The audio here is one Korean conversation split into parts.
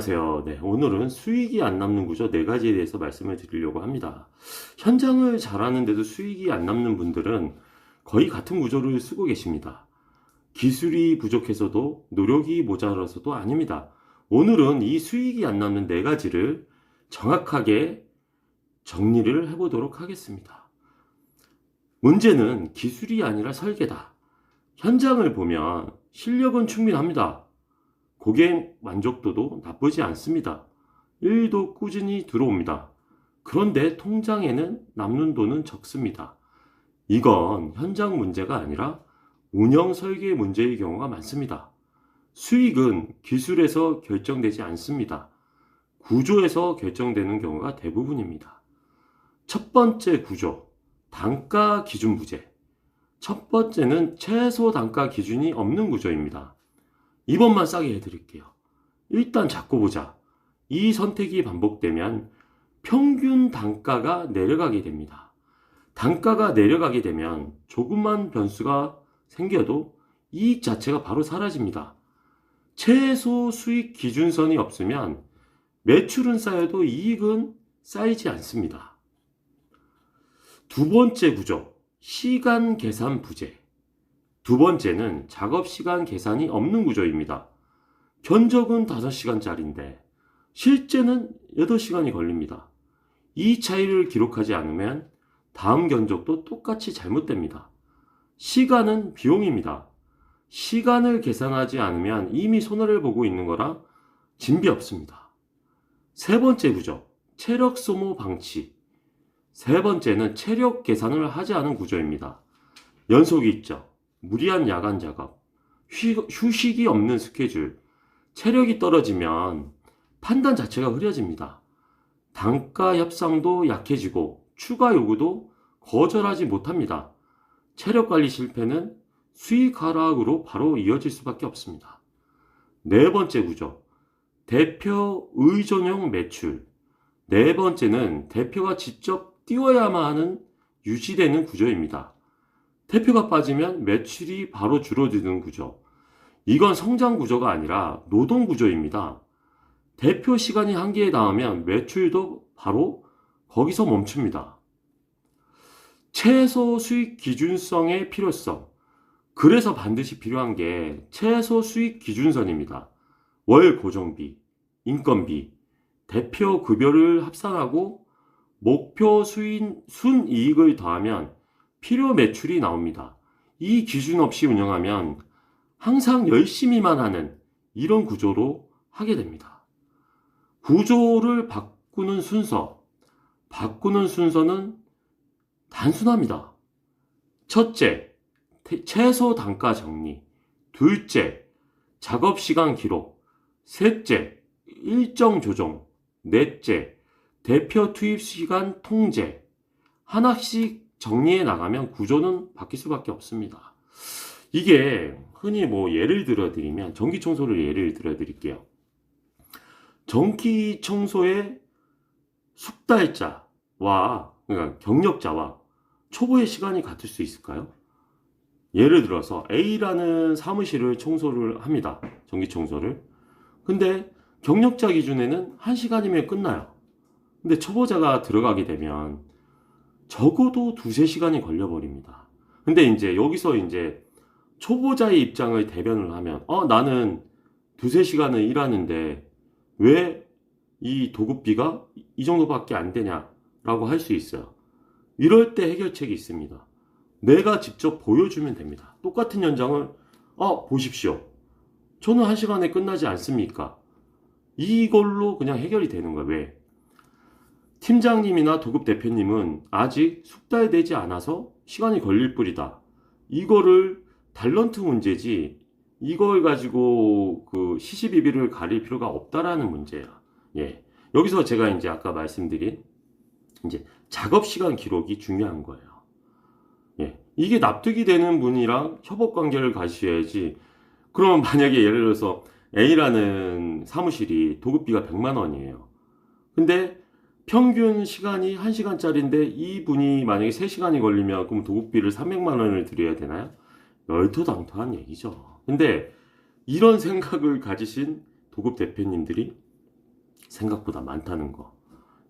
안녕하세요. 네, 오늘은 수익이 안 남는 구조 4가지에 대해서 말씀을 드리려고 합니다. 현장을 잘하는데도 수익이 안 남는 분들은 거의 같은 구조를 쓰고 계십니다. 기술이 부족해서도 노력이 모자라서도 아닙니다. 오늘은 이 수익이 안 남는 4가지를 정확하게 정리를 해보도록 하겠습니다. 문제는 기술이 아니라 설계다. 현장을 보면 실력은 충분합니다. 고객 만족도도 나쁘지 않습니다. 일도 꾸준히 들어옵니다. 그런데 통장에는 남는 돈은 적습니다. 이건 현장 문제가 아니라 운영 설계 문제의 경우가 많습니다. 수익은 기술에서 결정되지 않습니다. 구조에서 결정되는 경우가 대부분입니다. 첫 번째 구조, 단가 기준 부재. 첫 번째는 최소 단가 기준이 없는 구조입니다. 이번만 싸게 해드릴게요. 일단 잡고 보자. 이 선택이 반복되면 평균 단가가 내려가게 됩니다. 단가가 내려가게 되면 조금만 변수가 생겨도 이익 자체가 바로 사라집니다. 최소 수익 기준선이 없으면 매출은 쌓여도 이익은 쌓이지 않습니다. 두 번째 구조, 시간 계산 부재. 두 번째는 작업 시간 계산이 없는 구조입니다. 견적은 5시간짜리인데 실제는 8시간이 걸립니다. 이 차이를 기록하지 않으면 다음 견적도 똑같이 잘못됩니다. 시간은 비용입니다. 시간을 계산하지 않으면 이미 손해를 보고 있는 거라 진비 없습니다. 세 번째 구조, 체력 소모 방치. 세 번째는 체력 계산을 하지 않은 구조입니다. 연속이 있죠. 무리한 야간 작업, 휴식이 없는 스케줄, 체력이 떨어지면 판단 자체가 흐려집니다. 단가 협상도 약해지고 추가 요구도 거절하지 못합니다. 체력 관리 실패는 수익 하락으로 바로 이어질 수밖에 없습니다. 네 번째 구조, 대표 의존형 매출. 네 번째는 대표가 직접 띄워야만 하는 유지되는 구조입니다. 대표가 빠지면 매출이 바로 줄어드는 구조. 이건 성장 구조가 아니라 노동 구조입니다. 대표 시간이 한계에 닿으면 매출도 바로 거기서 멈춥니다. 최소 수익 기준성의 필요성. 그래서 반드시 필요한 게 최소 수익 기준선입니다. 월 고정비, 인건비, 대표 급여를 합산하고 목표 순이익을 더하면 필요 매출이 나옵니다. 이 기준 없이 운영하면 항상 열심히만 하는 이런 구조로 하게 됩니다. 구조를 바꾸는 순서. 바꾸는 순서는 단순합니다. 첫째, 최소 단가 정리. 둘째, 작업 시간 기록. 셋째, 일정 조정. 넷째, 대표 투입 시간 통제. 하나씩 정리해 나가면 구조는 바뀔 수밖에 없습니다. 이게 흔히 예를 들어 드리면 전기 청소를 예를 들어 드릴게요. 전기 청소의 숙달자와 그러니까 경력자와 초보의 시간이 같을 수 있을까요? 예를 들어서 A라는 사무실을 청소를 합니다. 전기 청소를. 근데 경력자 기준에는 1시간이면 끝나요. 근데 초보자가 들어가게 되면 적어도 2~3시간이 걸려버립니다. 근데 이제 여기서 이제 초보자의 입장을 대변을 하면 나는 2~3시간을 일하는데 왜 이 도급비가 이 정도밖에 안 되냐라고 할 수 있어요. 이럴 때 해결책이 있습니다. 내가 직접 보여주면 됩니다. 똑같은 현장을 보십시오. 저는 1시간에 끝나지 않습니까? 이걸로 그냥 해결이 되는 거예요. 왜? 팀장님이나 도급 대표님은 아직 숙달되지 않아서 시간이 걸릴 뿐이다. 이거를 탤런트 문제지 이걸 가지고 시시비비를 가릴 필요가 없다라는 문제야. 예. 여기서 제가 이제 아까 말씀드린 이제 작업 시간 기록이 중요한 거예요. 예. 이게 납득이 되는 분이랑 협업 관계를 가셔야지. 그러면 만약에 예를 들어서 A라는 사무실이 도급비가 100만 원이에요. 근데 평균 시간이 1시간짜리인데 이분이 만약에 3시간이 걸리면 그럼 도급비를 300만 원을 드려야 되나요? 열토당토한 얘기죠. 근데 이런 생각을 가지신 도급 대표님들이 생각보다 많다는 거.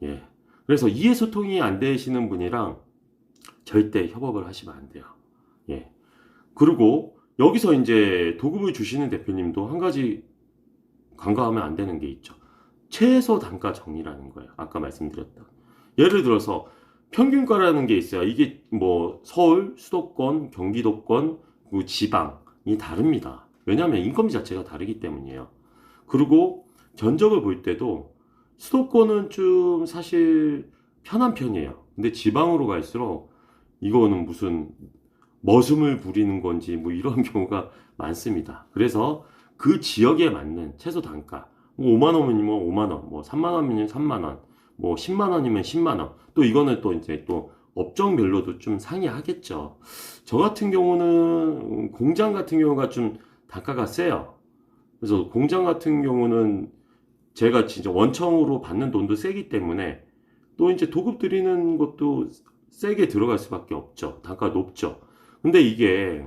예. 그래서 이해소통이 안 되시는 분이랑 절대 협업을 하시면 안 돼요. 예. 그리고 여기서 이제 도급을 주시는 대표님도 한 가지 간과하면 안 되는 게 있죠. 최소 단가 정리라는 거예요. 아까 말씀드렸던. 예를 들어서 평균가라는 게 있어요. 이게 뭐 서울, 수도권, 경기도권, 그리고 지방이 다릅니다. 왜냐하면 인건비 자체가 다르기 때문이에요. 그리고 견적을 볼 때도 수도권은 좀 사실 편한 편이에요. 근데 지방으로 갈수록 이거는 무슨 머슴을 부리는 건지 뭐 이런 경우가 많습니다. 그래서 그 지역에 맞는 최소 단가, 뭐 5만 원이면 5만 원, 뭐 3만 원이면 3만 원, 뭐 10만 원이면 10만 원. 또 이거는 또 이제 또 업종별로도 좀 상이하겠죠. 저 같은 경우는 공장 같은 경우가 좀 단가가 세요. 그래서 공장 같은 경우는 제가 진짜 원청으로 받는 돈도 세기 때문에 또 이제 도급 드리는 것도 세게 들어갈 수밖에 없죠. 단가 높죠. 근데 이게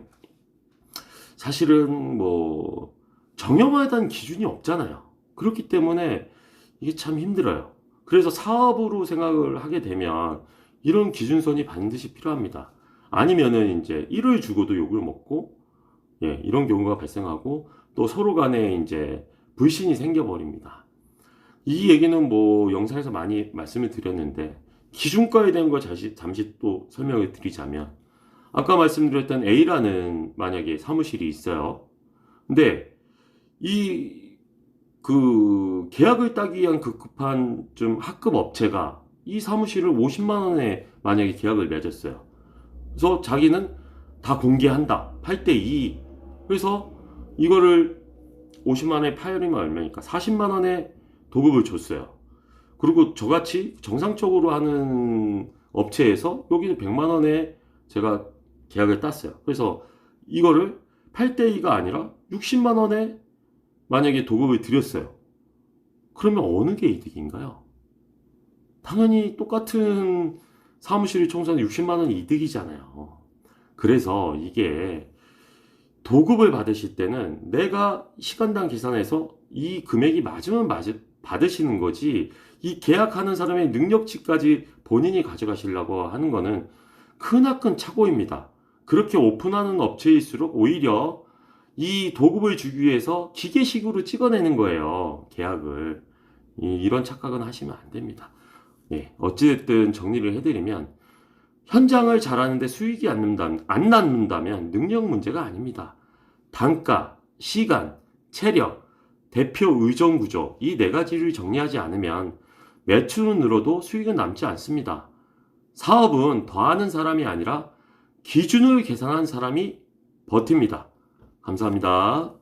사실은 뭐 정형화에 기준이 없잖아요. 그렇기 때문에 이게 참 힘들어요. 그래서 사업으로 생각을 하게 되면 이런 기준선이 반드시 필요합니다. 아니면은 이제 일을 주고도 욕을 먹고, 예, 이런 경우가 발생하고 또 서로 간에 이제 불신이 생겨버립니다. 이 얘기는 뭐 영상에서 많이 말씀을 드렸는데 기준가에 대한 걸 잠시 또 설명을 드리자면 아까 말씀드렸던 A라는 만약에 사무실이 있어요. 근데 이 그 계약을 따기 위한 급급한 좀 학급 업체가 이 사무실을 50만 원에 만약에 계약을 맺었어요. 그래서 자기는 다 공개한다. 8대2. 그래서 이거를 50만 원에 파열이면 얼마니까 40만 원에 도급을 줬어요. 그리고 저같이 정상적으로 하는 업체에서 여기는 100만 원에 제가 계약을 땄어요. 그래서 이거를 8대2가 아니라 60만 원에 만약에 도급을 드렸어요. 그러면 어느 게 이득인가요? 당연히 똑같은 사무실을 청소하는 60만 원이 이득이잖아요. 그래서 이게 도급을 받으실 때는 내가 시간당 계산해서 이 금액이 맞으면 받으시는 거지, 이 계약하는 사람의 능력치까지 본인이 가져가시려고 하는 거는 크나큰 착오입니다. 그렇게 오픈하는 업체일수록 오히려 이 도급을 주기 위해서 기계식으로 찍어내는 거예요. 계약을. 이런 착각은 하시면 안 됩니다. 예, 어찌됐든 정리를 해드리면 현장을 잘하는데 수익이 안 남는다면 능력 문제가 아닙니다. 단가, 시간, 체력, 대표 의정 구조 이 네 가지를 정리하지 않으면 매출은 늘어도 수익은 남지 않습니다. 사업은 더하는 사람이 아니라 기준을 계산한 사람이 버팁니다. 감사합니다.